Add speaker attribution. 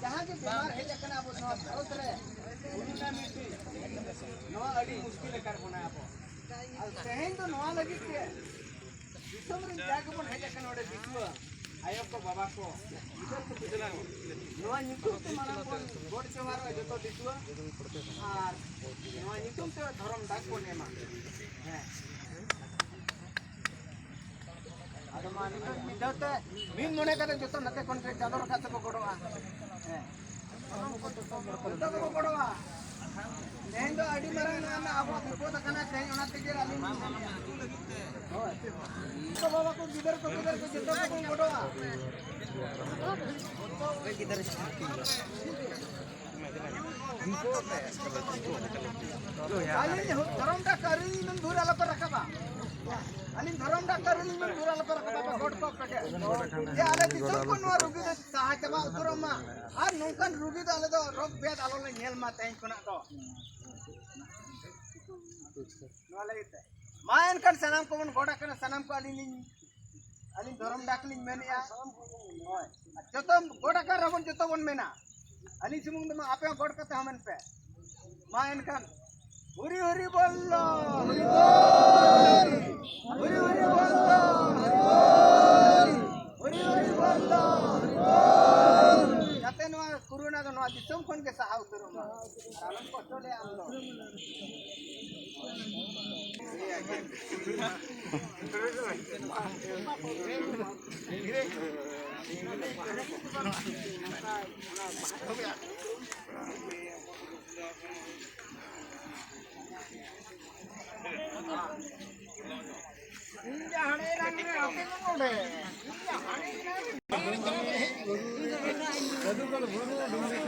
Speaker 1: जहाँ के बीमार है जखन आप नवा भारत रे कोरोना मिट्टी नवा अड़ी मुश्किल कर बना आप और तेहेन तो नवा लगी के दिसम रे जाके बन है जखन ओडे दिसवा आयो को बाबा को इधर को पिछला नवा निकुम ते माना कोन गोड त्योहार है जतो दिसवा और नवा निकुम ते धर्म दाग को नेमा है आदो मानी तो मिदते बिन मने करे जतो नते कॉन्ट्रैक्ट चादर का से को गोडवा है जतो को गोडवा तेहेन तो अड़ी मरन ना अब को तकना तेहेन ओना तेगे आली होय तो बाबा को किधर जतो को गोडवा किधर आली धरम का करी मन दूर आला पर रखबा आली धरम का करी मन दूर आला पर रखबा गोड को कटे ये आले दिसो को नो रुगी दे साहतबा उतरमा आ नोकन रुगी दे आले तो रोग बेद आलो ले नेल मा तेन कोना तो नो लेते मायन कर सनम को मन गोडा कर सनम को आली धरम डाकलिन मेनिया होय जतो गोडा कर रबन जतो बन मेना आली सुमुंग दमा आपे गोड कते हमन पे मायन कर हरि हरि बोलो हरि बोल हरि हरि बोलो हरि हरि बोलो हरि बोल जाते नो कोरोना तो नो दिसम कोन के सहा उतरो मा आलम कष्ट ले आलो इंजा हणे रंग में आते कोडे इंजा हणे कदुकल भुरु डुंगरी